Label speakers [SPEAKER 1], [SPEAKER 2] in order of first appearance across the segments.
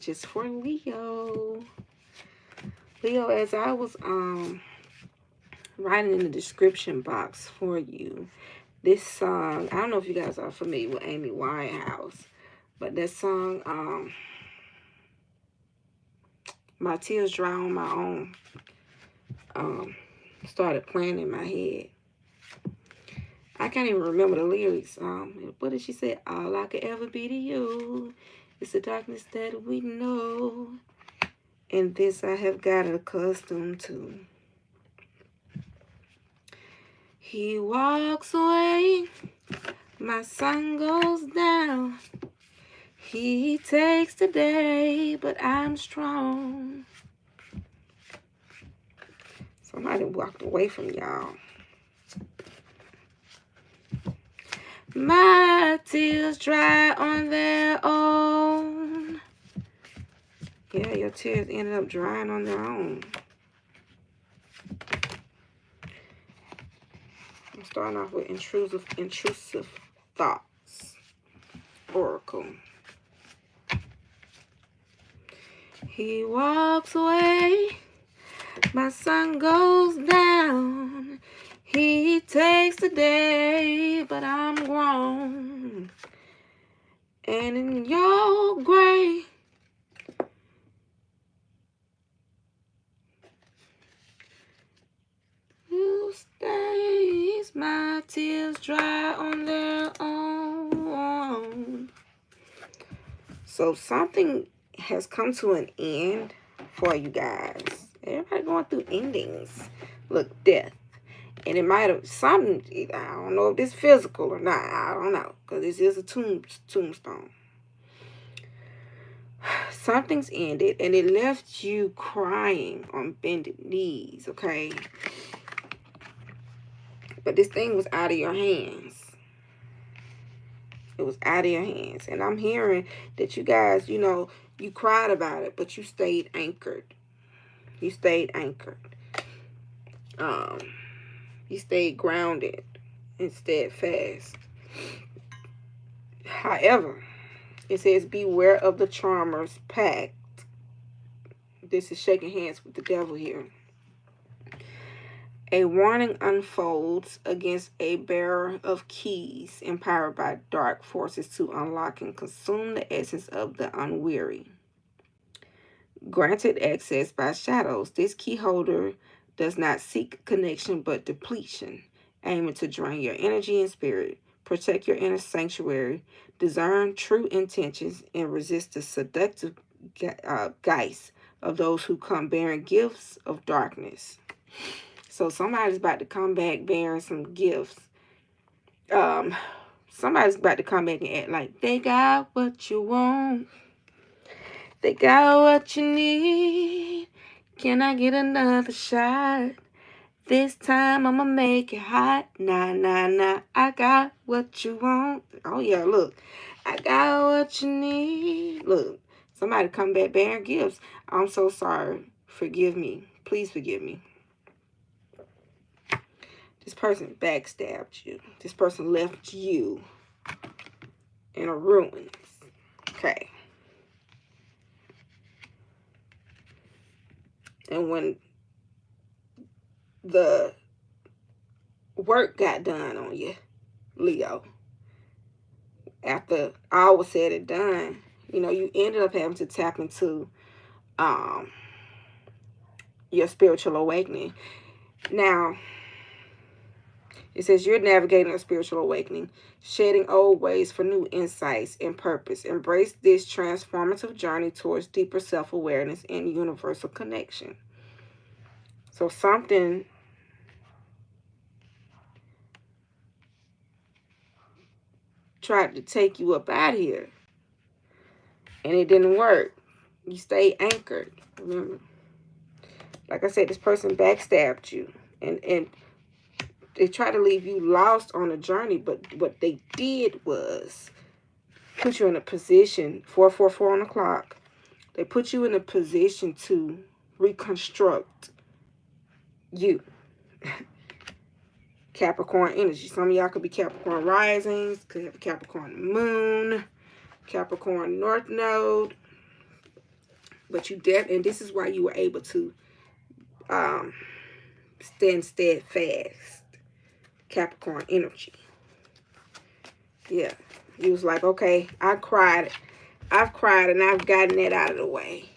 [SPEAKER 1] Just for Leo. Leo, as I was writing in the description box for you, this song, I don't know if you guys are familiar with Amy Winehouse, but that song, My Tears Dry on My Own, um, started playing in my head. I can't even remember the lyrics. What did she say? All I could ever be to you is the darkness that we know, and this I have got accustomed to. He walks away, my sun goes down. He takes the day, but I'm strong. Somebody walked away from y'all. My tears dry on their own. Yeah, your tears ended up drying on their own. I'm starting off with intrusive thoughts. Oracle. He walks away, my sun goes down. He takes the day, but I'm grown. And in your grave, you stays, my tears dry on their own. So something has come to an end for you guys. Everybody going through endings. Look, death. And it might have something, I don't know if this physical or not. I don't know. Because this is a tombstone. Something's ended and it left you crying on bended knees, okay? But this thing was out of your hands. It was out of your hands. And I'm hearing that you guys, you cried about it, but you stayed anchored. You stayed anchored. You stayed grounded and steadfast. However, it says, beware of the charmer's pact. This is shaking hands with the devil here. A warning unfolds against a bearer of keys empowered by dark forces to unlock and consume the essence of the unweary. Granted access by shadows, this key holder does not seek connection but depletion, aiming to drain your energy and spirit, protect your inner sanctuary, discern true intentions, and resist the seductive geist of those who come bearing gifts of darkness. So somebody's about to come back bearing some gifts. Somebody's about to come back and act like they got what you want. They got what you need. Can I get another shot? This time I'ma make it hot. Nah, nah, nah. I got what you want. Oh, yeah, look. I got what you need. Look, somebody come back bearing gifts. I'm so sorry. Forgive me. Please forgive me. This person backstabbed you. This person left you in a ruins. Okay. And when the work got done on you, Leo, after all was said and done, you ended up having to tap into your spiritual awakening. Now, it says you're navigating a spiritual awakening, shedding old ways for new insights and purpose. Embrace this transformative journey towards deeper self-awareness and universal connection. So something tried to take you up out of here, and it didn't work. You stayed anchored. Remember, like I said, this person backstabbed you, and they tried to leave you lost on a journey, but what they did was put you in a position, 444 on the clock, they put you in a position to reconstruct you. Capricorn energy. Some of y'all could be Capricorn risings, could have Capricorn moon, Capricorn north node. But you and this is why you were able to stand steadfast. Capricorn energy. Yeah. He was like, okay, I've cried and I've gotten that out of the way.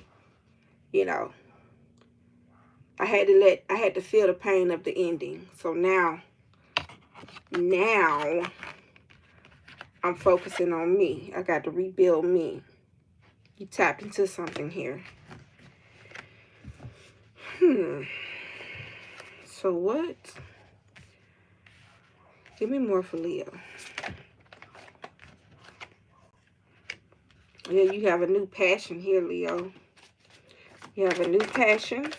[SPEAKER 1] You know. I had to feel the pain of the ending. So now I'm focusing on me. I got to rebuild me. You tapped into something here. So what? Give me more for Leo. Yeah, you have a new passion here, Leo. You have a new passion.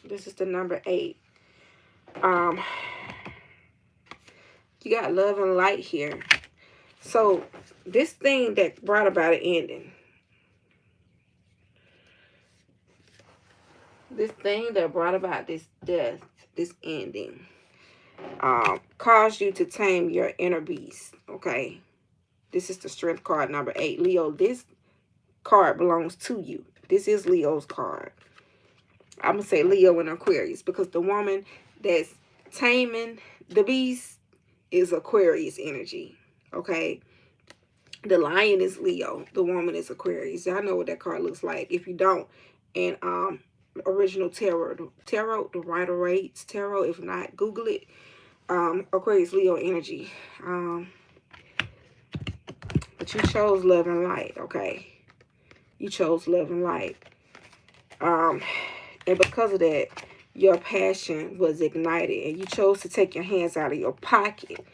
[SPEAKER 1] This is the number 8. You got love and light here. So this thing that brought about an ending. This thing that brought about this death, this ending, caused you to tame your inner beast. Okay. This is the strength card, number 8. Leo, this card belongs to you. This is Leo's card. I'm going to say Leo and Aquarius because the woman that's taming the beast is Aquarius energy. Okay. The lion is Leo. The woman is Aquarius. I know what that card looks like. If you don't, and original tarot, the Rider Waite tarot. If not, Google it. Aquarius, Leo energy. But you chose love and light. Okay, you chose love and light. And because of that, your passion was ignited, and you chose to take your hands out of your pocket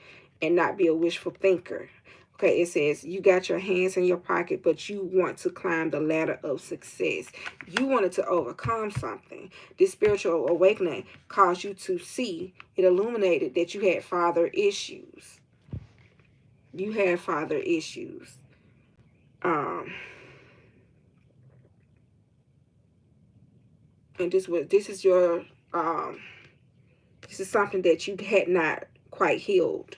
[SPEAKER 1] and not be a wishful thinker. Okay, it says you got your hands in your pocket, but you want to climb the ladder of success. You wanted to overcome something. This spiritual awakening caused you to see, it illuminated that you had father issues. You had father issues. And this is your this is something that you had not quite healed.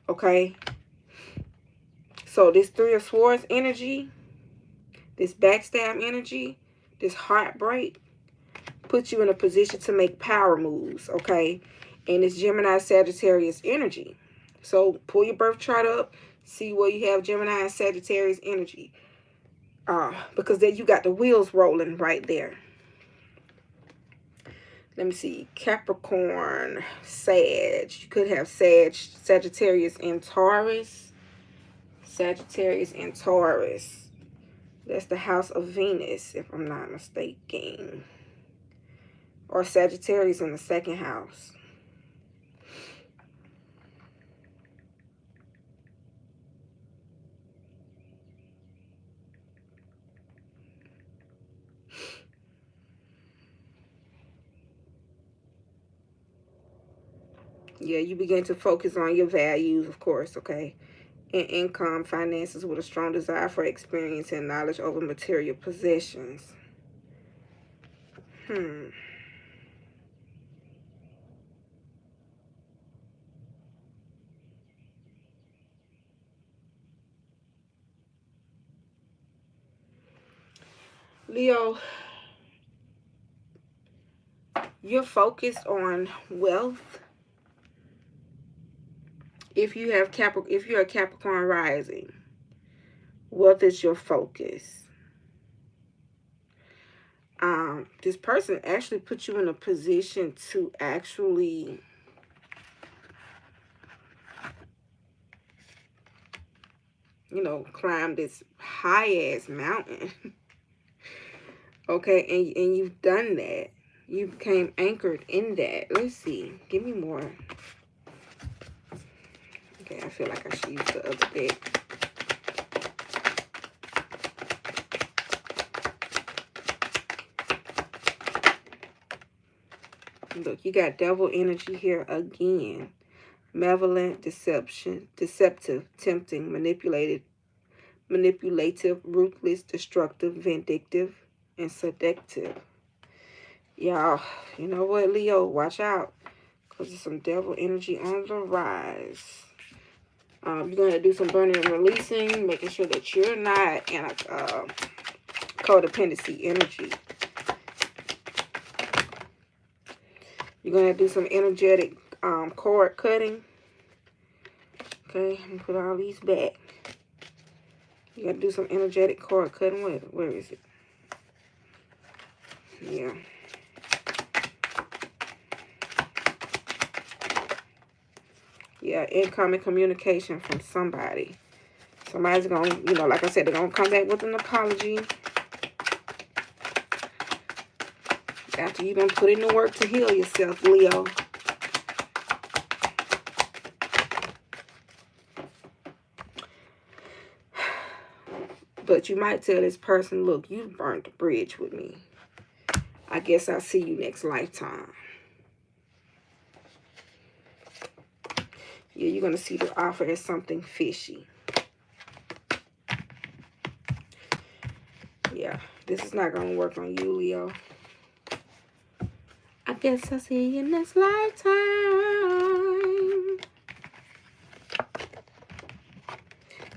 [SPEAKER 1] Okay. So this 3 of Swords energy, this backstab energy, this heartbreak puts you in a position to make power moves. Okay. And it's Gemini Sagittarius energy. So pull your birth chart up, see where you have Gemini and Sagittarius energy. Because then you got the wheels rolling right there. Let me see. Capricorn, Sag. You could have Sagittarius and Taurus. Sagittarius and Taurus. That's the house of Venus, if I'm not mistaken. Or Sagittarius in the 2nd house. Yeah, you begin to focus on your values, of course, okay? And income, finances with a strong desire for experience and knowledge over material possessions. Leo, you're focused on wealth. If you're a Capricorn rising, wealth is your focus. This person actually put you in a position to actually climb this high-ass mountain. Okay, and you've done that. You became anchored in that. Let's see. Give me more. Okay, I feel like I should use the other deck. Look, you got devil energy here again. Malevolent, deceptive, tempting, manipulative, ruthless, destructive, vindictive, and seductive. Y'all, you know what, Leo? Watch out. Because there's some devil energy on the rise. You're going to do some burning and releasing, making sure that you're not in a codependency energy. You're going to do some energetic cord cutting. Okay, I'm going to put all these back. You got to do some energetic cord cutting. Where is it? Yeah. Yeah, incoming communication from somebody. Somebody's going to, you know, like I said, they're going to come back with an apology. After you've been putting the work to heal yourself, Leo. But you might tell this person, look, you burnt the bridge with me. I guess I'll see you next lifetime. Yeah, you're going to see the offer as something fishy. Yeah, this is not going to work on you, Leo. I guess I'll see you next lifetime.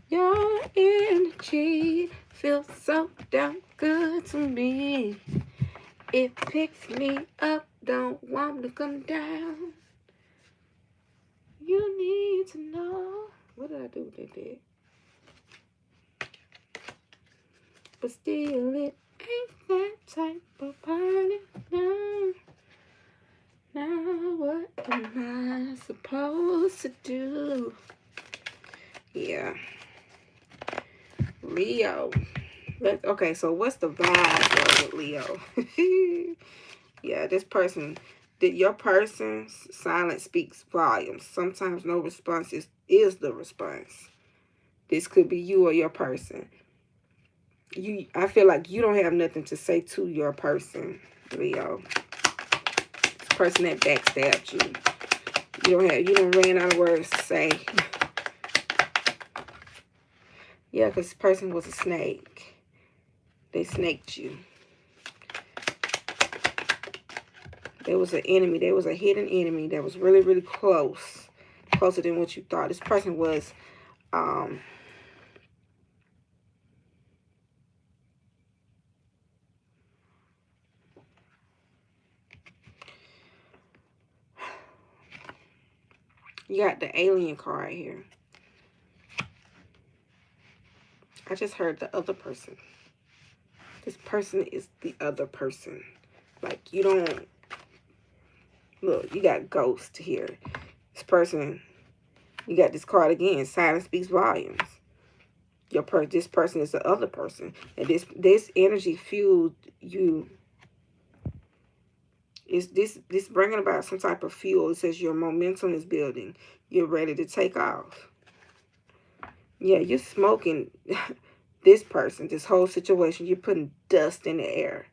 [SPEAKER 1] Your energy feels so damn good to me. It picks me up, don't want to come down. You need to know. What did I do with that? But still, it ain't that type of party. No. Now, what am I supposed to do? Yeah. Leo. Okay, so what's the vibe with Leo? Yeah, this person, your person's silence speaks volumes. Sometimes no response is the response. This could be you or your person. I feel like you don't have nothing to say to your person, Leo. This person that backstabbed you. You don't ran out of words to say. Yeah, because this person was a snake. They snaked you. There was an enemy. There was a hidden enemy that was really, really close. Closer than what you thought. This person was, you got the alien card here. I just heard the other person. This person is the other person. Like, you don't... Look, you got ghost here. This person... You got this card again. Silence speaks volumes. This person is the other person. And this energy fueled you. Is this bringing about some type of fuel? It says your momentum is building. You're ready to take off. Yeah, you're smoking this person, this whole situation. You're putting dust in the air.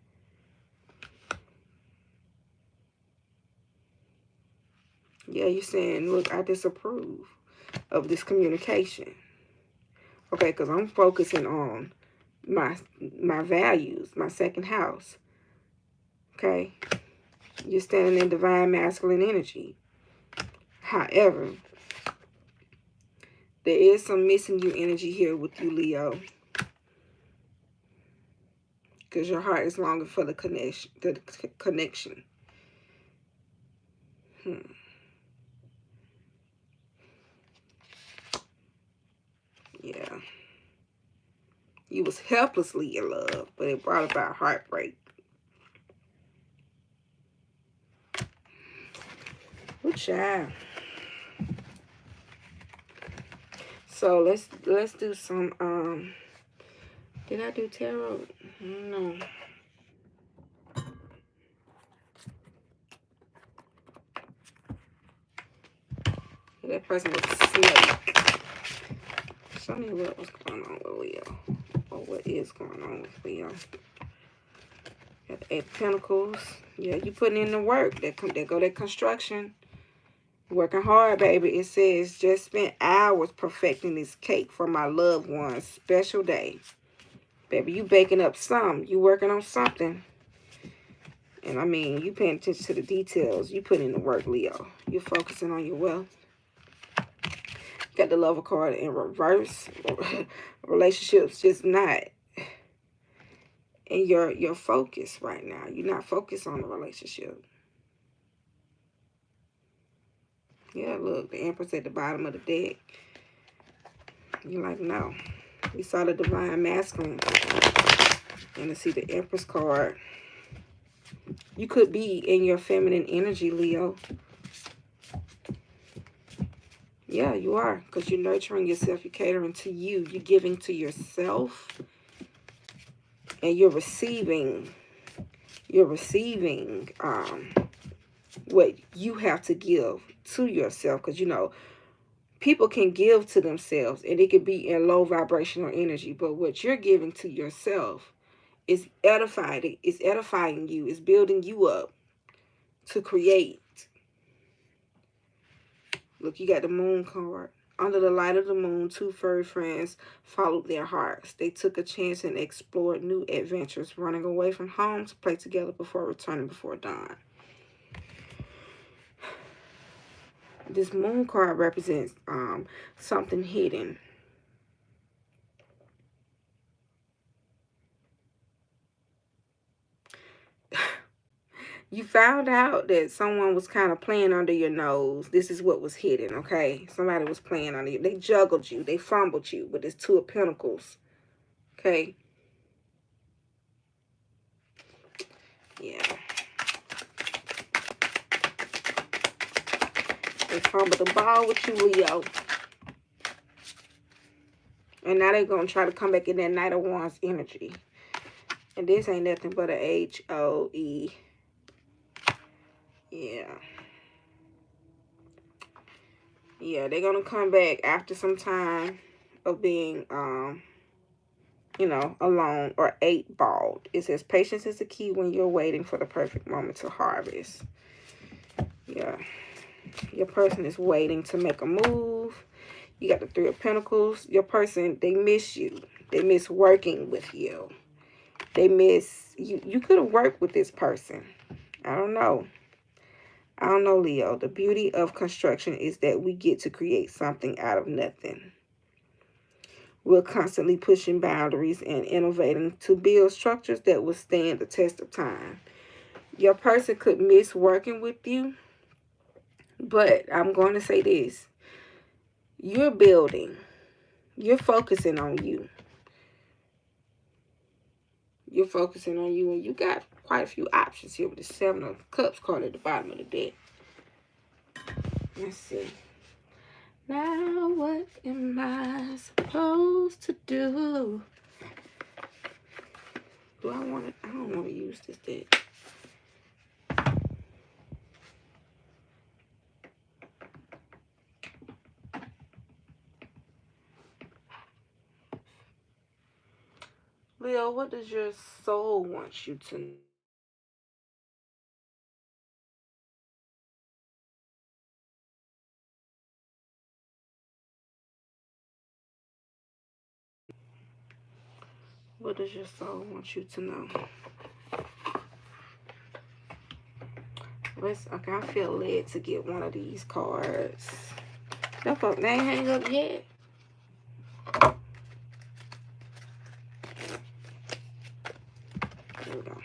[SPEAKER 1] Yeah, you're saying, look, I disapprove of this communication. Okay, because I'm focusing on my values, my second house. Okay? You're standing in divine masculine energy. However, there is some missing you energy here with you, Leo. Because your heart is longing for the connection. Yeah. You was helplessly in love, but it brought about heartbreak. Good job. So let's do some did I do tarot? No. That person was a snake. Show me what was going on with Leo. Or what is going on with Leo. Got the 8 of Pentacles. Yeah, you putting in the work. There go that construction. Working hard, baby. It says, just spent hours perfecting this cake for my loved one's special day. Baby, you baking up something. You working on something. And I mean, you paying attention to the details. You put in the work, Leo. You're focusing on your wealth. Got the Lover card in reverse. Relationships just not in your focus right now. You're not focused on the relationship. Yeah, look, the Empress at the bottom of the deck. You're like, no. We saw the Divine Masculine. And to see the Empress card. You could be in your feminine energy, Leo. Yeah, you are. Because you're nurturing yourself. You're catering to you. You're giving to yourself. And you're receiving. You're receiving what you have to give to yourself. Because, you know, people can give to themselves. And it could be in low vibrational energy. But what you're giving to yourself is edifying. It's edifying you. It's building you up to create. Look, you got the Moon card. Under the light of the moon, 2 furry friends followed their hearts. They took a chance and explored new adventures, running away from home to play together before returning before dawn. This Moon card represents something hidden. You found out that someone was kind of playing under your nose. This is what was hidden, okay? Somebody was playing under you. They juggled you. They fumbled you with this 2 of Pentacles, okay? Yeah. They fumbled the ball with you, Leo. And now they're going to try to come back in that Knight of Wands energy. And this ain't nothing but a H-O-E. Yeah. Yeah, they're going to come back after some time of being, you know, alone or 8-balled. It says patience is the key when you're waiting for the perfect moment to harvest. Yeah. Your person is waiting to make a move. You got the 3 of Pentacles. Your person, they miss you. They miss working with you. They miss you. You could have worked with this person. I don't know. I don't know, Leo. The beauty of construction is that we get to create something out of nothing. We're constantly pushing boundaries and innovating to build structures that will stand the test of time. Your person could miss working with you, but I'm going to say this. You're building. You're focusing on you. You're focusing on you, and you got quite a few options here with the 7 of Cups card at the bottom of the deck. Let's see. Now what am I supposed to do? Do I want to? I don't want to use this deck. Leo, what does your soul want you to know? What does your soul want you to know? Okay, I feel led to get one of these cards. That fuck, they ain't hang up yet. There we go.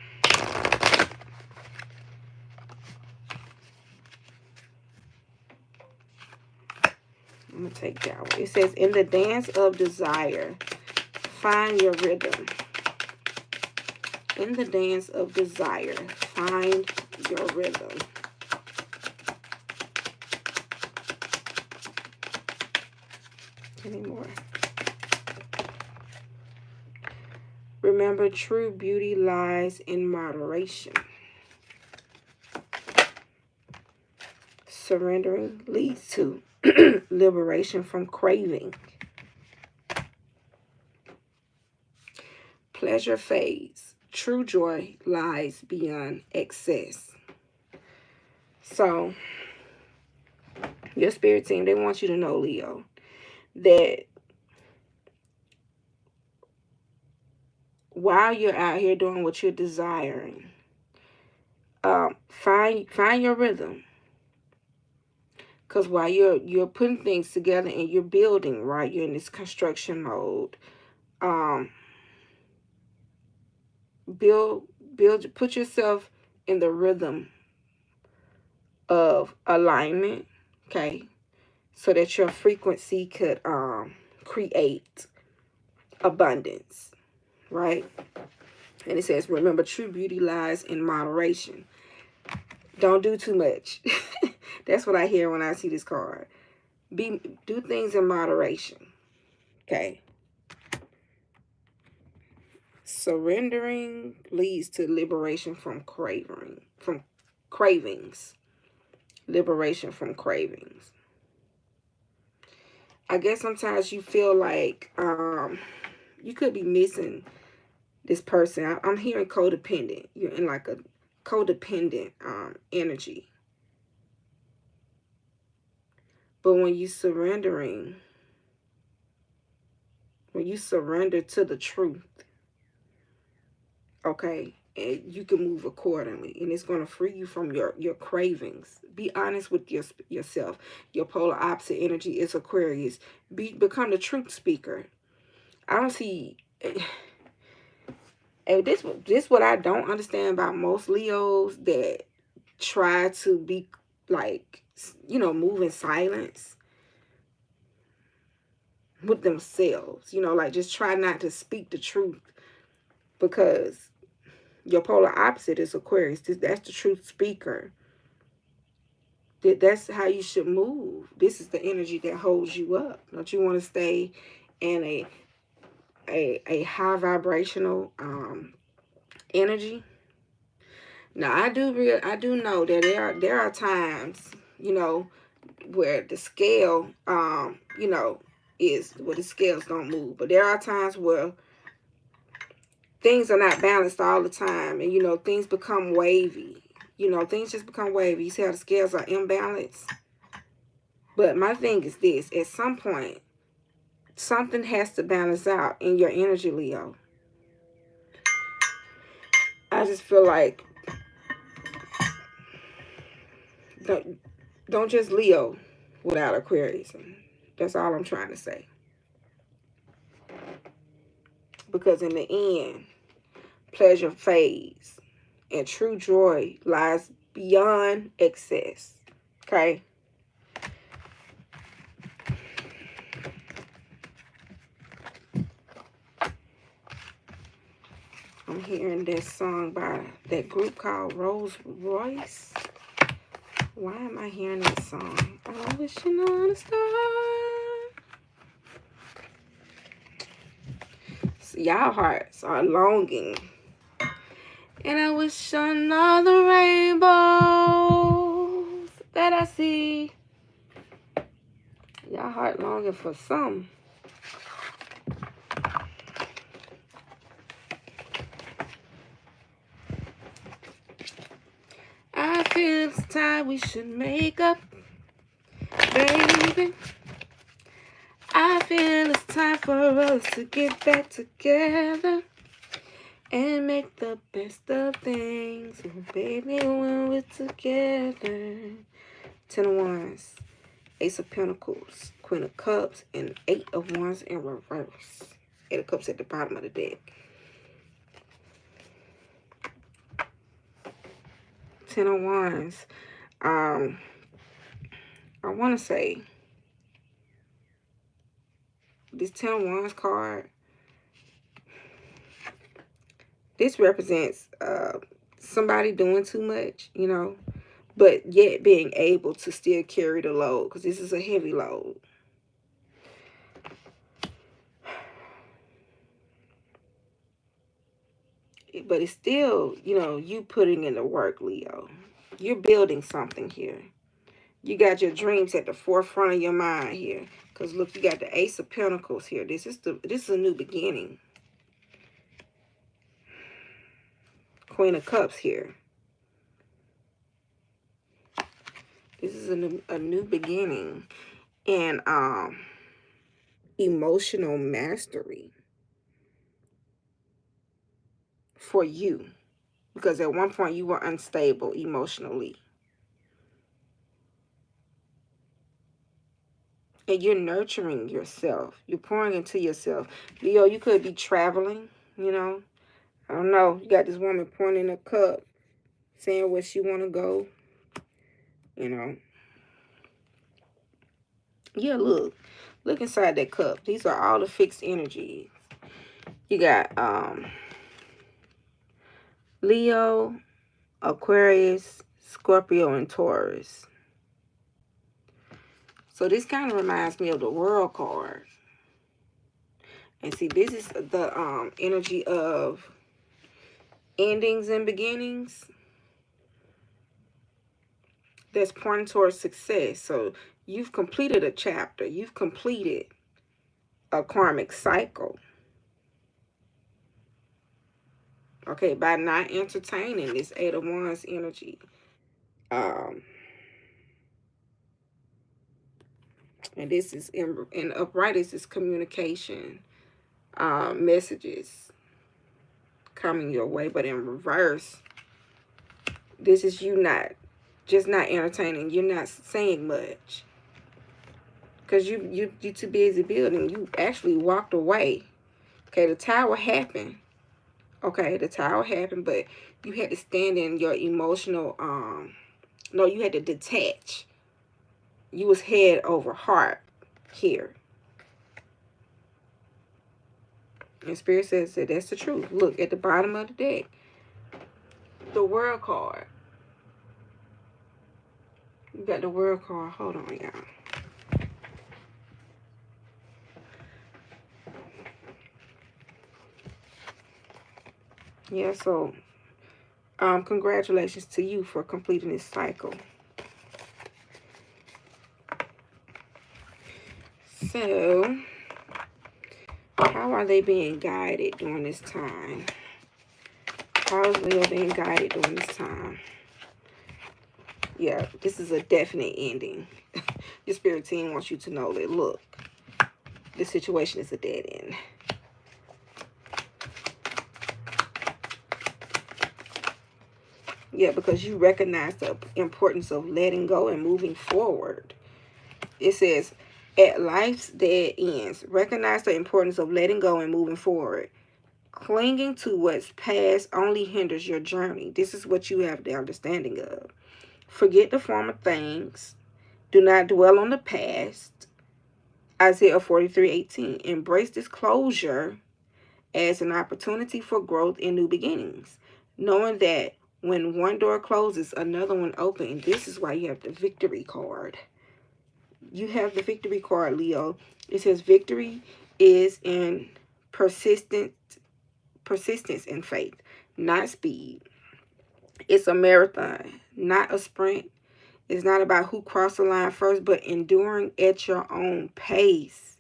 [SPEAKER 1] I'm going to take that one. It says, in the dance of desire, find your rhythm. In the dance of desire, find your rhythm. Any more? Remember, true beauty lies in moderation. Surrendering leads to liberation from craving. Pleasure fades, true joy lies beyond excess. So, your spirit team, they want you to know, Leo, that while you're out here doing what you're desiring, find your rhythm. Because while you're putting things together and you're building, right, you're in this construction mode. Put yourself in the rhythm of alignment, okay, so that your frequency could create abundance, right? And it says, remember, true beauty lies in moderation. Don't do too much. That's what I hear when I see this card. Do things in moderation, okay? Surrendering leads to liberation from cravings. Liberation from cravings. I guess sometimes you feel like you could be missing this person. I'm hearing codependent. You're in like a codependent energy. But when you surrender to the truth, okay, and you can move accordingly, and it's going to free you from your cravings. Be honest with yourself. Your polar opposite energy is Aquarius. Become the truth speaker. I don't see. And this what I don't understand about most Leos that try to be like, move in silence with themselves. Like just try not to speak the truth, because your polar opposite is Aquarius. That's the truth speaker. That's how you should move. This is the energy that holds you up. Don't you want to stay in a high vibrational energy? Now I do know that there are times, where the scale is where the scales don't move. But there are times where things are not balanced all the time, and things become wavy. Things just become wavy. You see how the scales are imbalanced? But my thing is this: at some point, something has to balance out in your energy, Leo. I just feel like don't just Leo without Aquarius. That's all I'm trying to say. Because in the end, pleasure fades, and true joy lies beyond excess. Okay? I'm hearing this song by that group called Rolls Royce. Why am I hearing this song? I wish you on a star. So y'all hearts are longing. And I wish on all the rainbows that I see. Y'all heart longing for some. I feel it's time we should make up, baby. I feel it's time for us to get back together and make the best of things. Oh, baby, when we're together. 10 of Wands, Ace of Pentacles, Queen of Cups, and 8 of Wands in reverse. 8 of Cups at the bottom of the deck. 10 of Wands. I want to say this 10 of Wands card, this represents somebody doing too much, but yet being able to still carry the load, because this is a heavy load. But it's still, you putting in the work, Leo. You're building something here. You got your dreams at the forefront of your mind here. Because look, you got the Ace of Pentacles here. This is a new beginning. Queen of Cups here. This is a new beginning. And emotional mastery for you. Because at one point you were unstable emotionally. And you're nurturing yourself. You're pouring into yourself. Leo, you could be traveling, you know. I don't know. You got this woman pouring in a cup, saying where she want to go, you know. Yeah, look. Look inside that cup. These are all the fixed energies. You got Leo, Aquarius, Scorpio, and Taurus. So this kind of reminds me of the World card. And see, this is the energy of endings and beginnings. That's pointing towards success. So you've completed a chapter. You've completed a karmic cycle. Okay, by not entertaining this Eight of Wands energy. And this is in upright, this is communication, messages coming your way. But in reverse, this is you not entertaining. You're not saying much. Because you too busy building. You actually walked away. Okay, the tower happened. Okay, the tower happened, but you had to stand in your emotional, no, you had to detach. You was head over heart here. And Spirit says that that's the truth. Look at the bottom of the deck. The World card. You got the World card. Hold on, y'all. Yeah, so congratulations to you for completing this cycle. So, how are they being guided during this time? How is Leo being guided during this time? Yeah, this is a definite ending. Your spirit team wants you to know that, look, this situation is a dead end. Yeah, because you recognize the importance of letting go and moving forward. It says, at life's dead ends, recognize the importance of letting go and moving forward. Clinging to what's past only hinders your journey. This is what you have the understanding of. Forget the former things. Do not dwell on the past. Isaiah 43:18. Embrace this closure as an opportunity for growth and new beginnings. Knowing that when one door closes, another one opens. This is why you have the victory card. You have the victory card, Leo. It says victory is in persistence and faith, not speed. It's a marathon, not a sprint. It's not about who crossed the line first, but enduring at your own pace.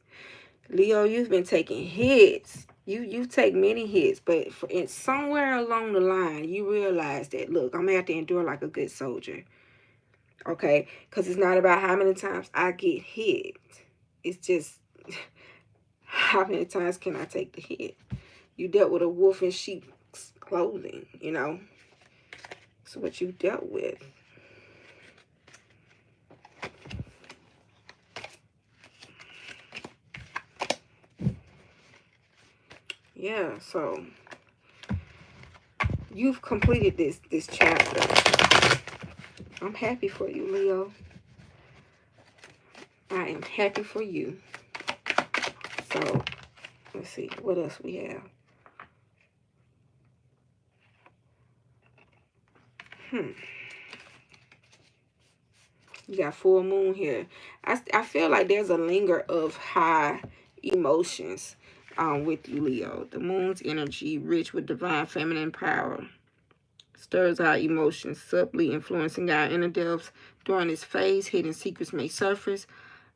[SPEAKER 1] Leo, you've been taking hits. You take many hits, but somewhere along the line, you realize that, look, I'm going to have to endure like a good soldier. Okay? Because it's not about how many times I get hit. It's just how many times can I take the hit? You dealt with a wolf in sheep's clothing, you know? That's what you dealt with. Yeah, so you've completed this chapter. I'm happy for you, Leo. I am happy for you. So, let's see. What else we have? You got full moon here. I feel like there's a linger of high emotions with you, Leo. The moon's energy, rich with divine feminine power, stirs our emotions, subtly influencing our inner depths. During this phase, hidden secrets may surface,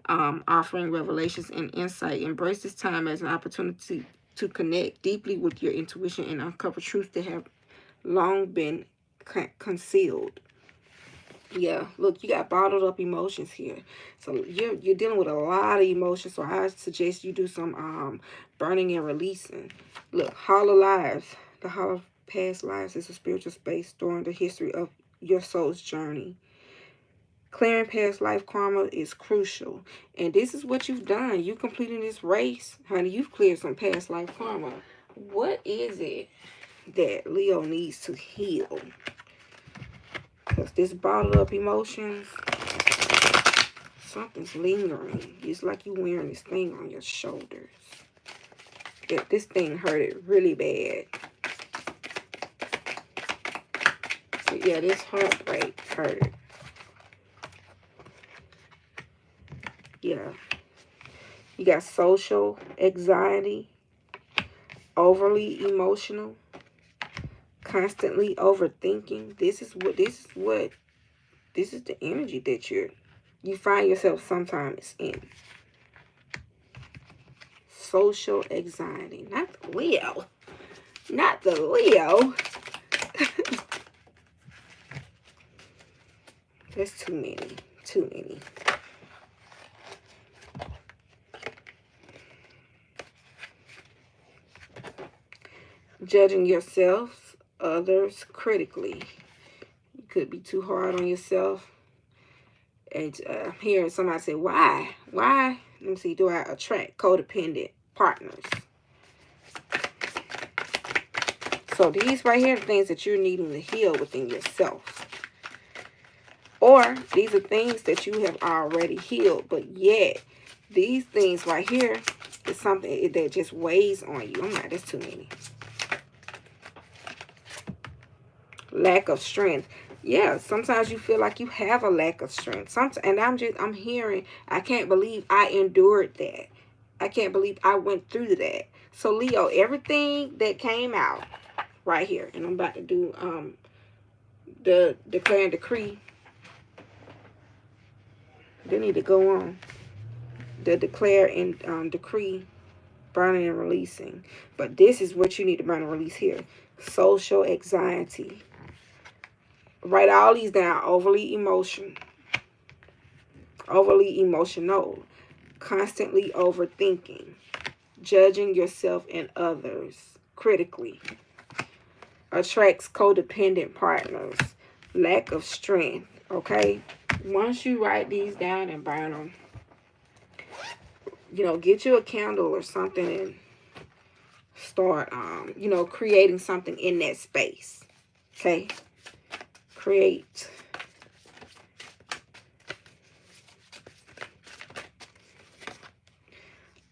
[SPEAKER 1] offering revelations and insight. Embrace this time as an opportunity to connect deeply with your intuition and uncover truths that have long been concealed. Yeah, look, you got bottled up emotions here. So you're dealing with a lot of emotions. So I suggest you do some burning and releasing. Look, hollow lives. The hollow past lives is a spiritual space storing the history of your soul's journey. Clearing past life karma is crucial. And this is what you've done. You completing this race, honey. You've cleared some past life karma. What is it that Leo needs to heal? Because this bottled up emotions, something's lingering. It's like you wearing this thing on your shoulders. That this thing hurted really bad. So yeah, this heartbreak hurt. Yeah. You got social anxiety, overly emotional, constantly overthinking. This is the energy that you find yourself sometimes in. Social anxiety. Not the Leo. Not the Leo. That's too many. Too many. Judging yourself, others critically. You could be too hard on yourself. And hearing somebody say, why? Why? Let me see. Do I attract codependent partners? So these right here are things that you're needing to heal within yourself. Or these are things that you have already healed, but yet these things right here is something that just weighs on you. I'm like, that's too many. Lack of strength. Yeah, sometimes you feel like you have a lack of strength. And I'm hearing, I can't believe I endured that. I can't believe I went through that. So Leo, everything that came out right here, and I'm about to do the declare and decree. They need to go on. The declare and decree, burning and releasing. But this is what you need to burn and release here. Social anxiety. Write all these down. Overly emotional, constantly overthinking, judging yourself and others critically, attracts codependent partners, lack of strength. Okay, once you write these down and burn them, get you a candle or something and start creating something in that space. Okay, create.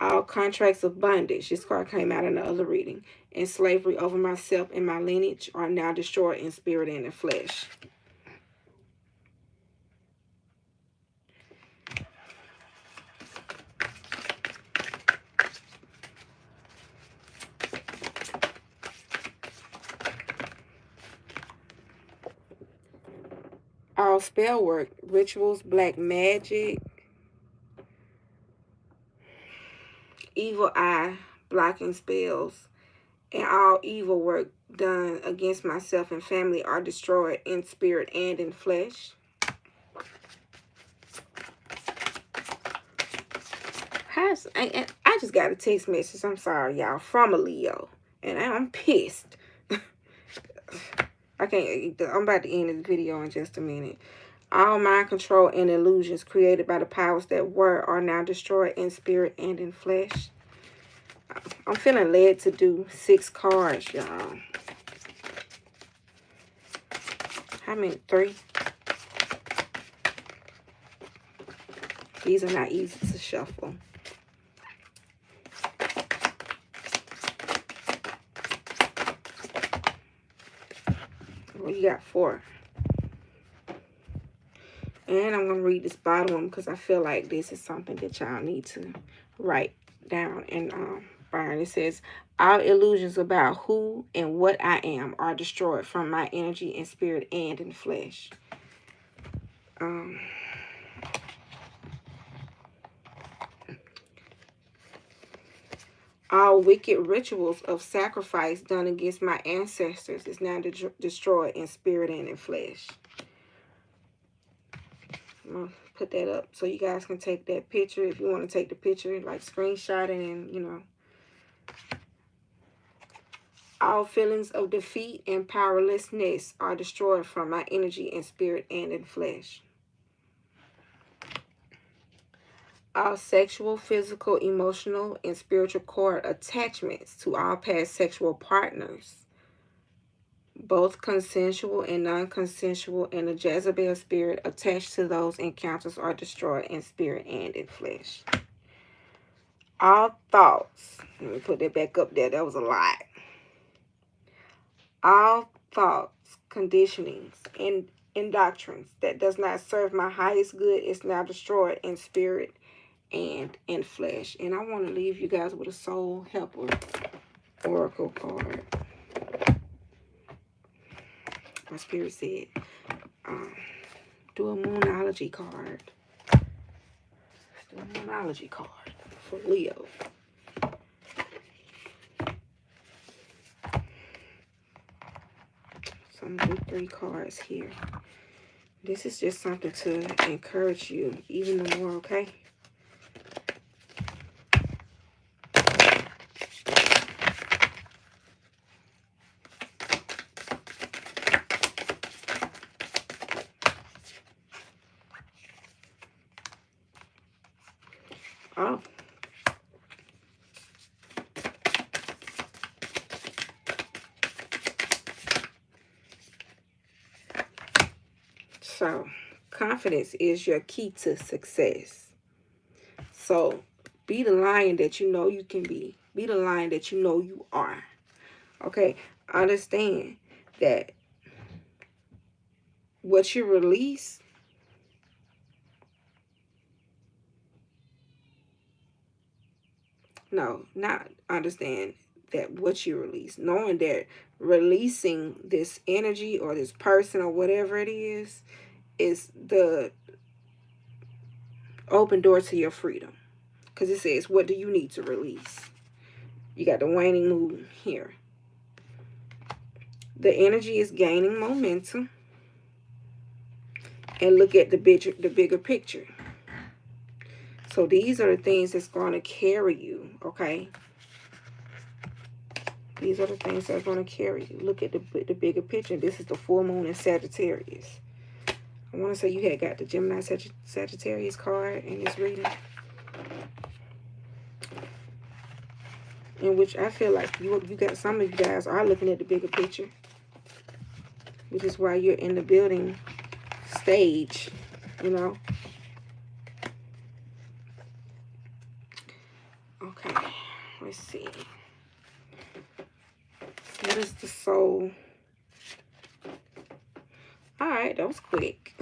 [SPEAKER 1] All contracts of bondage, this card came out in the other reading, and slavery over myself and my lineage are now destroyed in spirit and in flesh. All spell work, rituals, black magic, evil eye, blocking spells, and all evil work done against myself and family are destroyed in spirit and in flesh. I just got a text message, I'm sorry y'all, from a Leo, and I'm pissed. I'm about to end this video in just a minute. All mind control and illusions created by the powers that were are now destroyed in spirit and in flesh. I'm feeling led to do 6 cards, y'all. How many? 3? These are not easy to shuffle. Well, you got 4. And I'm going to read this bottom one because I feel like this is something that y'all need to write down and burn. It says, all illusions about who and what I am are destroyed from my energy in spirit and in flesh. All wicked rituals of sacrifice done against my ancestors is now destroyed in spirit and in flesh. I'm going to put that up so you guys can take that picture. If you want to take the picture, like screenshot it and, you know. All feelings of defeat and powerlessness are destroyed from my energy in spirit and in flesh. All sexual, physical, emotional, and spiritual cord attachments to all past sexual partners, both consensual and non-consensual, and the Jezebel spirit attached to those encounters are destroyed in spirit and in flesh. All thoughts, let me put that back up there, that was a lot. All thoughts, conditionings, and doctrines that does not serve my highest good is now destroyed in spirit and in flesh. And I want to leave you guys with a soul helper oracle card. My spirit said, do a moonology card. Do a moonology card for Leo. So I'm going to do 3 cards here. This is just something to encourage you even the more, okay? Oh. So, confidence is your key to success. So, be the lion that you know you can be. Be the lion that you know you are. Okay? Understand that what you release, no, not understand that what you release. Knowing that releasing this energy or this person or whatever it is the open door to your freedom. Because it says, what do you need to release? You got the waning moon here. The energy is gaining momentum. And look at the bigger picture. So these are the things that's going to carry you, okay? These are the things that are going to carry you. Look at the bigger picture. This is the full moon in Sagittarius. I want to say you had got the Gemini Sagittarius card in this reading. In which I feel like you got, some of you guys are looking at the bigger picture. Which is why you're in the building stage, you know. Okay, let's see. What is the soul? All right, that was quick.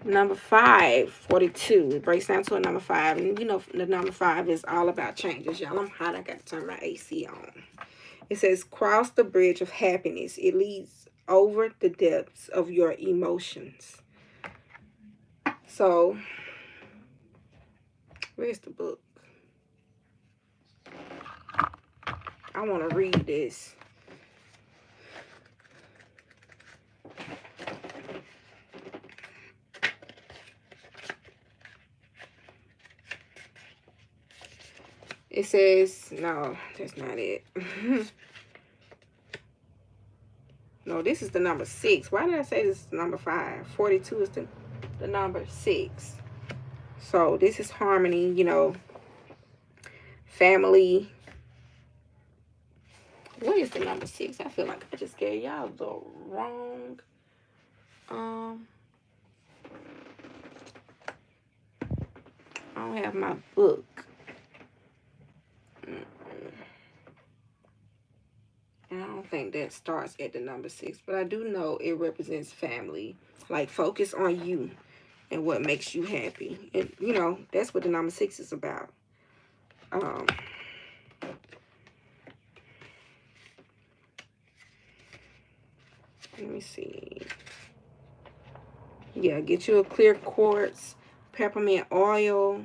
[SPEAKER 1] Number 5, 42. It breaks down to a number 5. And you know, the number 5 is all about changes. Y'all, I'm hot. I got to turn my AC on. It says, cross the bridge of happiness. It leads over the depths of your emotions. So, where's the book? I want to read this. It says, no, that's not it. No, this is the number 6. Why did I say this is number 5? 42 is the number 6. So this is harmony, you know, family. What is the number 6? I feel like I just gave y'all the wrong. I don't have my book. And I don't think that starts at the number 6, but I do know it represents family. Like, focus on you and what makes you happy. And, you know, that's what the number 6 is about. Let me see. Yeah, get you a clear quartz, peppermint oil.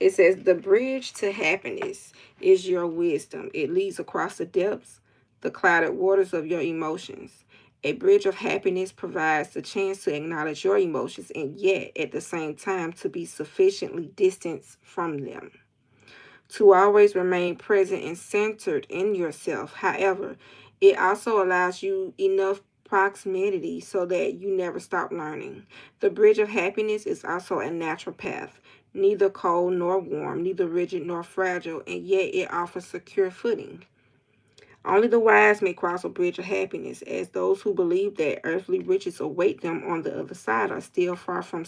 [SPEAKER 1] It says, the bridge to happiness is your wisdom. It leads across the depths, the clouded waters of your emotions. A bridge of happiness provides the chance to acknowledge your emotions and yet at the same time to be sufficiently distanced from them. To always remain present and centered in yourself. However, it also allows you enough proximity so that you never stop learning. The bridge of happiness is also a natural path, neither cold nor warm, neither rigid nor fragile, and yet it offers secure footing. Only the wise may cross a bridge of happiness, as those who believe that earthly riches await them on the other side are still far from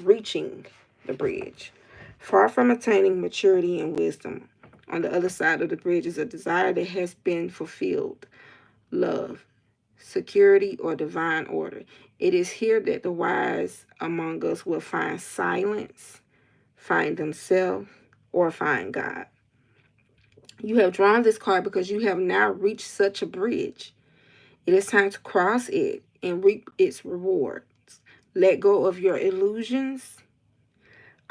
[SPEAKER 1] reaching the bridge. Far from attaining maturity and wisdom, on the other side of the bridge is a desire that has been fulfilled, love, security, or divine order. It is here that the wise among us will find silence, find themselves, or find God. You have drawn this card because you have now reached such a bridge. It is time to cross it and reap its rewards. Let go of your illusions,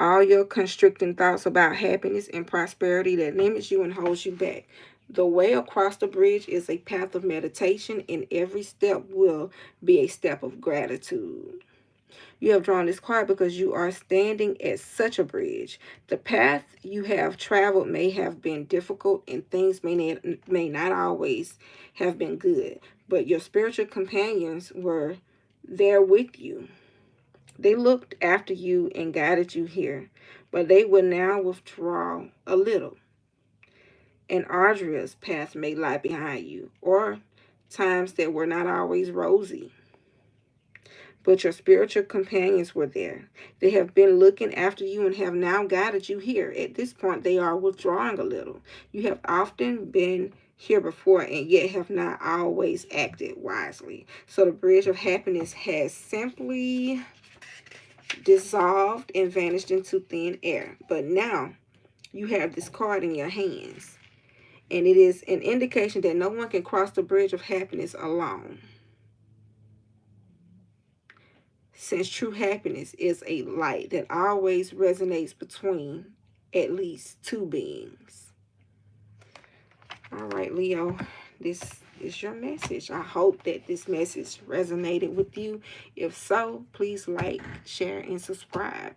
[SPEAKER 1] all your constricting thoughts about happiness and prosperity that limits you and holds you back. The way across the bridge is a path of meditation, and every step will be a step of gratitude. You have drawn this card because you are standing at such a bridge. The path you have traveled may have been difficult and things may not always have been good, but your spiritual companions were there with you. They looked after you and guided you here, but they will now withdraw a little. An arduous path may lie behind you, or times that were not always rosy. But your spiritual companions were there. They have been looking after you and have now guided you here. At this point, they are withdrawing a little. You have often been here before and yet have not always acted wisely. So the bridge of happiness has simply dissolved and vanished into thin air. But now you have this card in your hands, and it is an indication that no one can cross the bridge of happiness alone, since true happiness is a light that always resonates between at least two beings. All right, Leo, this is your message. I hope that this message resonated with you. If so, please like, share, and subscribe.